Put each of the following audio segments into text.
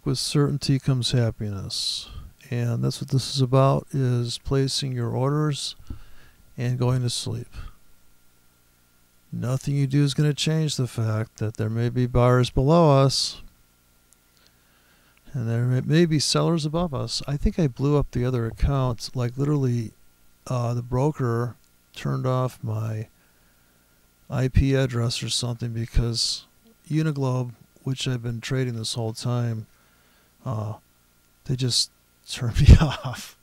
With certainty comes happiness. And that's what this is about, is placing your orders and going to sleep. Nothing you do is going to change the fact that there may be buyers below us and there may be sellers above us. I think I blew up the other account. Like literally, the broker turned off my IP address or something because Uniglobe, which I've been trading this whole time, they just turned me off.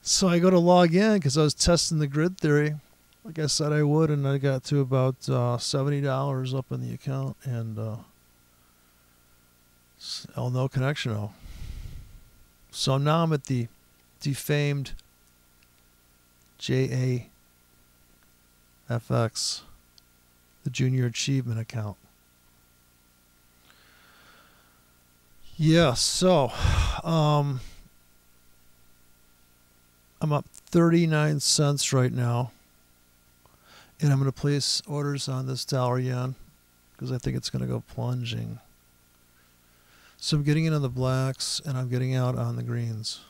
So I go to log in because I was testing the grid theory, like I said I would, and I got to about $70 up in the account, and no connection. So now I'm at the defamed JAFX, the Junior Achievement account. Yeah, so I'm up 39 cents right now, and I'm going to place orders on this dollar yen because I think it's going to go plunging. So I'm getting in on the blacks and I'm getting out on the greens.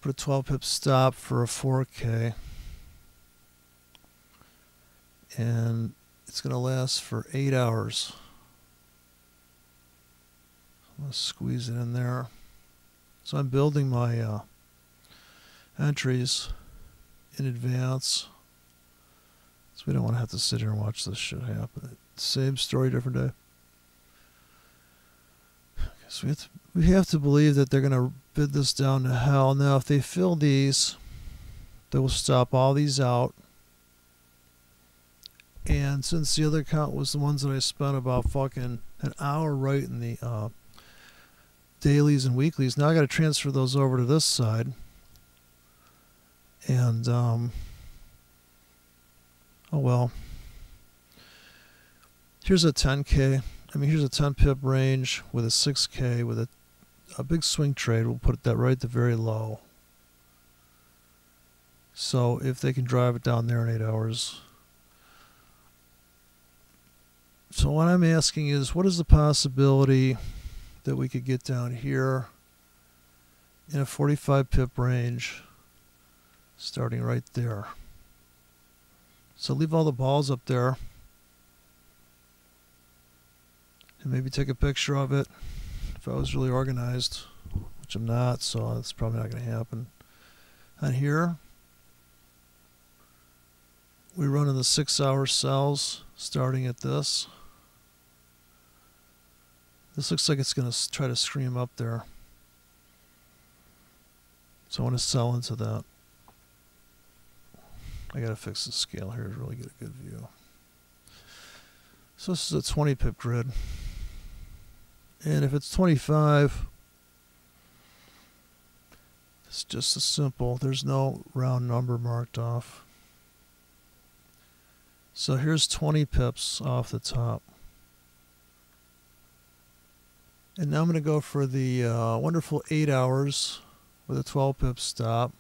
Put a 12 pip stop for a 4K, and it's going to last for 8 hours. I'm going to squeeze it in there. So I'm building my entries in advance, so we don't want to have to sit here and watch this shit happen. Same story, different day. Okay, so we have to believe that they're going to bid this down to hell. Now, if they fill these, they will stop all these out. And since the other account was the ones that I spent about fucking an hour writing the dailies and weeklies, now I got to transfer those over to this side. And oh well. Here's a 10K. I mean, here's a 10 pip range with a 6K with a big swing trade. We'll put that right at the very low. So if they can drive it down there in 8 hours. So what I'm asking is, what is the possibility that we could get down here in a 45 pip range, starting right there? So leave all the balls up there and maybe take a picture of it if I was really organized, which I'm not, so that's probably not going to happen. And here we run in the 6-hour cells starting at this. This looks like it's going to try to scream up there. So I want to sell into that. I got to fix the scale here to really get a good view. So this is a 20 pip grid. And if it's 25, it's just as simple. There's no round number marked off. So here's 20 pips off the top. And now I'm going to go for the wonderful 8 hours with a 12 pip stop.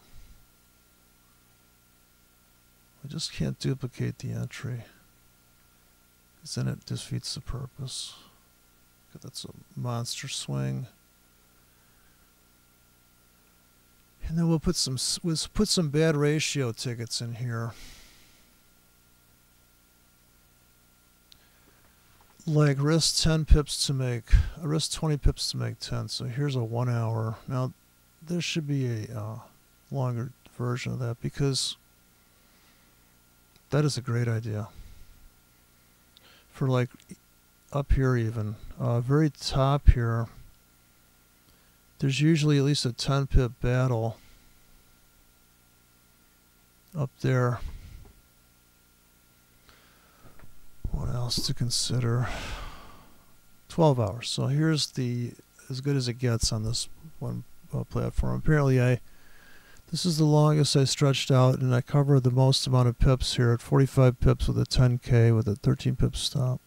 I just can't duplicate the entry, because then it defeats the purpose. That's a monster swing. And then we'll put some bad ratio tickets in here. Like risk 10 pips to make, risk 20 pips to make 10. So here's a 1 hour. Now there should be a longer version of that, because that is a great idea. For like up here even, very top here, there's usually at least a 10 pip battle up there. What else to consider? 12 hours. So here's the as good as it gets on this one platform. Apparently this is the longest I stretched out, and I covered the most amount of pips here at 45 pips with a 10K with a 13 pip stop.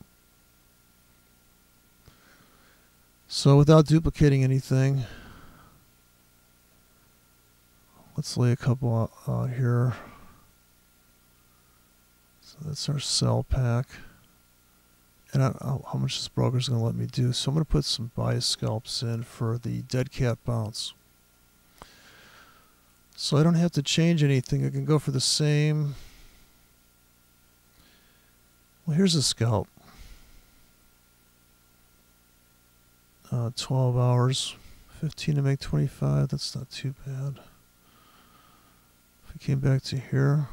So without duplicating anything, let's lay a couple out here. So that's our sell pack. And I don't know how much this broker's going to let me do. So I'm going to put some buy scalps in for the dead cat bounce. So I don't have to change anything. I can go for the same. Well, here's a scalp. 12 hours. 15 to make 25. That's not too bad. If we came back to here.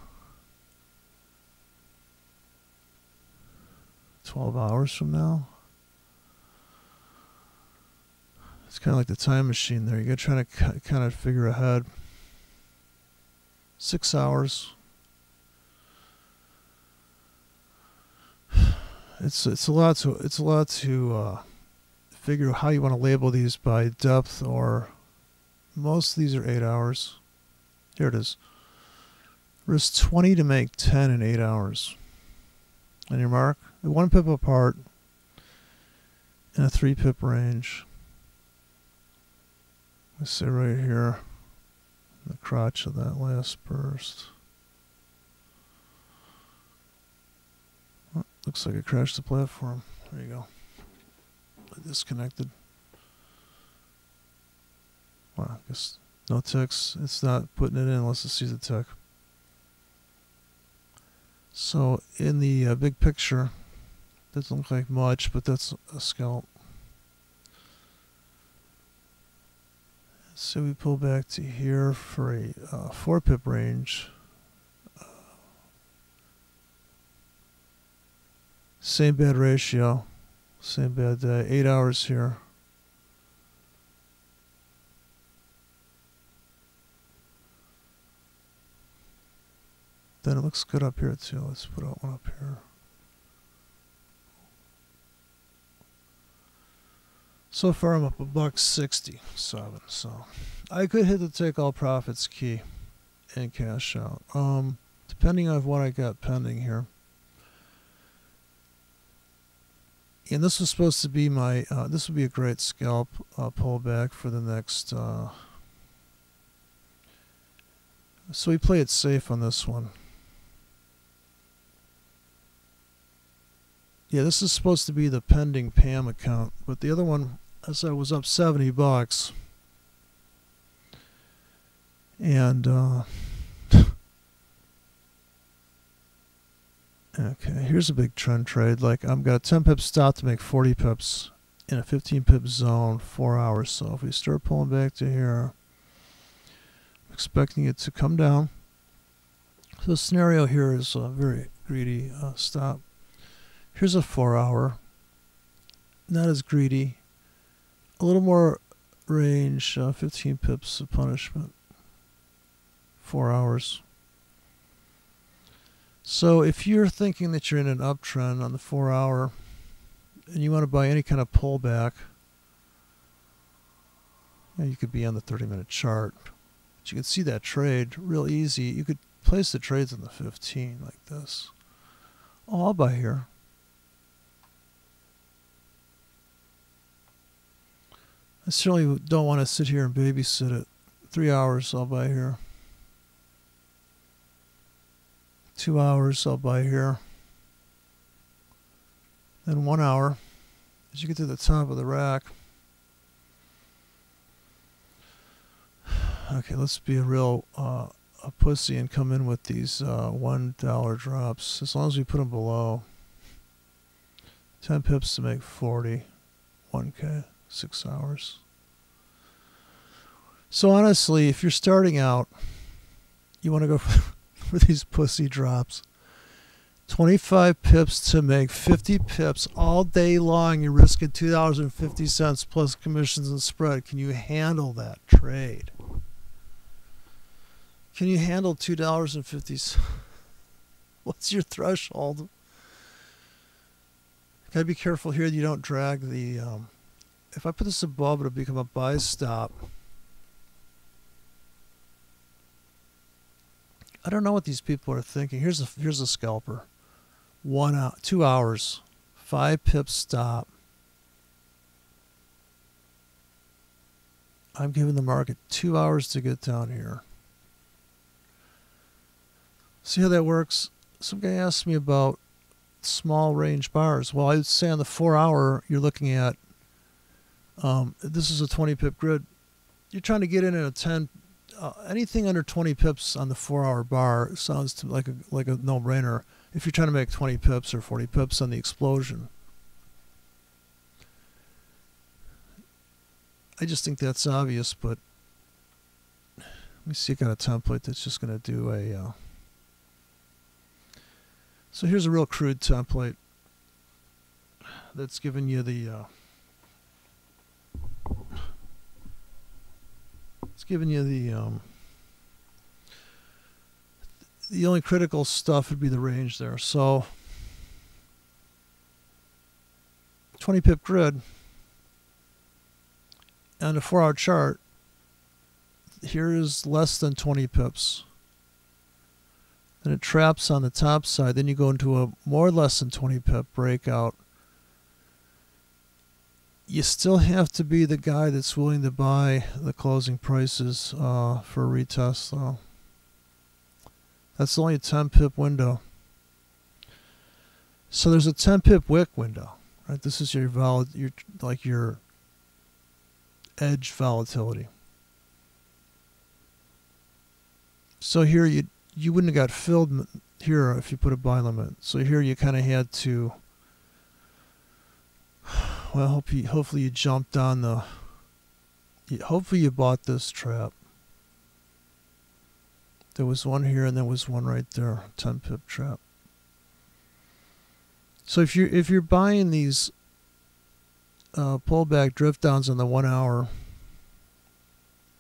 12 hours from now. It's kind of like the time machine there. You got to try to kind of figure ahead. 6 hours. It's a lot to figure out how you want to label these by depth, or most of these are 8 hours. Here it is. Risk 20 to make 10 in 8 hours. On your mark, 1 pip apart in a 3 pip range. Let's say right here, the crotch of that last burst. Oh, looks like it crashed the platform. There you go. Disconnected. Well, I guess no ticks. It's not putting it in unless it sees a tick. So in the big picture, doesn't look like much, but that's a scalp. So we pull back to here for a 4 pip range. Same bad ratio, same bad day. 8 hours here. Then it looks good up here too. Let's put out one up here. So far I'm up $1.67. So I could hit the take all profits key and cash out. Depending on what I got pending here. And this was supposed to be my, this would be a great scalp pullback for the next, so we play it safe on this one. Yeah, this is supposed to be the pending PAM account, but the other one, as I was up $70. And, okay, here's a big trend trade. Like, I've got a 10 pip stop to make 40 pips in a 15 pip zone, 4 hours. So if we start pulling back to here, I'm expecting it to come down. So the scenario here is a very greedy stop. Here's a 4 hour. Not as greedy. A little more range, 15 pips of punishment. 4 hours. So if you're thinking that you're in an uptrend on the 4 hour and you want to buy any kind of pullback, you could be on the 30-minute chart. But you can see that trade real easy. You could place the trades on the 15 like this. Oh, I'll buy here. I certainly don't want to sit here and babysit it. 3 hours, I'll buy here. 2 hours, I'll buy here. Then 1 hour, as you get to the top of the rack. Okay, let's be a real a pussy and come in with these $1 drops. As long as we put them below 10 pips to make 40, 1K, 6 hours. So honestly, if you're starting out, you want to go for these pussy drops. 25 pips to make 50 pips all day long. You're risking $2.50 plus commissions and spread. Can you handle that trade? Can you handle $2.50? What's your threshold? Gotta be careful here that you don't drag the. If I put this above, it'll become a buy stop. I don't know what these people are thinking. Here's a scalper. 1 hour, 2 hours, 5 pips stop. I'm giving the market 2 hours to get down here. See how that works? Some guy asked me about small range bars. Well, I would say on the 4 hour, you're looking at, this is a 20 pip grid. You're trying to get in at a 10, anything under 20 pips on the 4 hour bar sounds to like a no brainer if you're trying to make 20 pips or 40 pips on the explosion. I just think that's obvious, but let me see. I got a template that's just going to do a. So here's a real crude template that's giving you the. It's giving you the only critical stuff would be the range there. So 20 pip grid. On a 4 hour chart, here is less than 20 pips. Then it traps on the top side. Then you go into a more less than 20 pip breakout. You still have to be the guy that's willing to buy the closing prices for a retest, though. That's only a 10 pip window. So there's a 10 pip wick window, right? This is your edge volatility. So here you wouldn't have got filled here if you put a buy limit. So here you kind of had to, well, hopefully you jumped on the, hopefully you bought this trap. There was one here and there was one right there, 10 pip trap. So if you're buying these pullback drift downs on the 1 hour,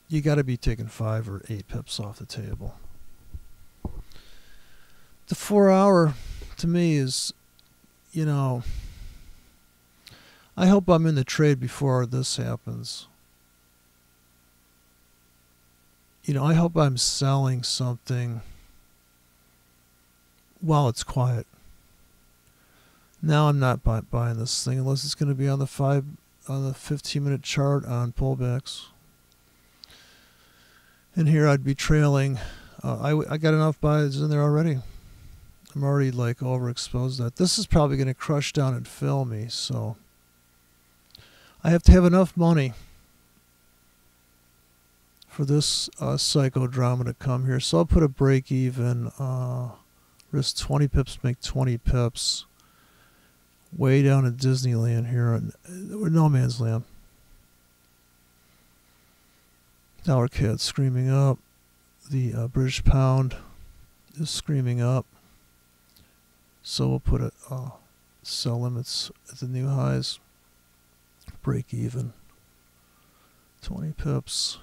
you got to be taking 5 or 8 pips off the table. The 4 hour to me is, I hope I'm in the trade before this happens. I hope I'm selling something while it's quiet. Now I'm not buying this thing unless it's going to be on the 15-minute chart on pullbacks. And here I'd be trailing. I got enough buys in there already. I'm already like overexposed that. This is probably going to crush down and fill me, so I have to have enough money for this psychodrama to come here. So I'll put a break even, risk 20 pips, make 20 pips. Way down in Disneyland here, or no man's land. Dollar CAD screaming up. The British pound is screaming up. So we'll put a sell limits at the new highs. Break even. 20 pips.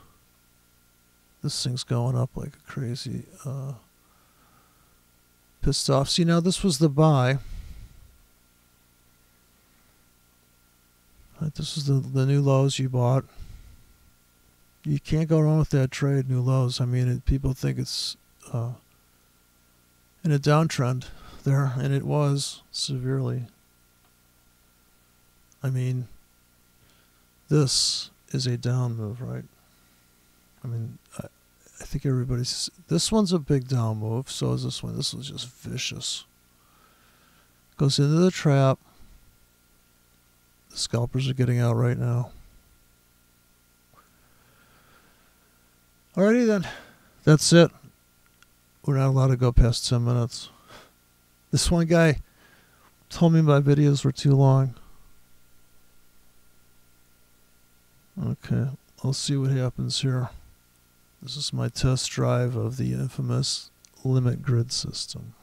This thing's going up like a crazy. Pissed off. See, now this was the buy. Right, this is the new lows you bought. You can't go wrong with that trade, new lows. I mean, people think it's in a downtrend there, and it was severely. I mean, this is a down move, right? I mean, I think everybody's... This one's a big down move, so is this one. This was just vicious. Goes into the trap. The scalpers are getting out right now. Alrighty then. That's it. We're not allowed to go past 10 minutes. This one guy told me my videos were too long. Okay, I'll see what happens here. This is my test drive of the infamous limit grid system.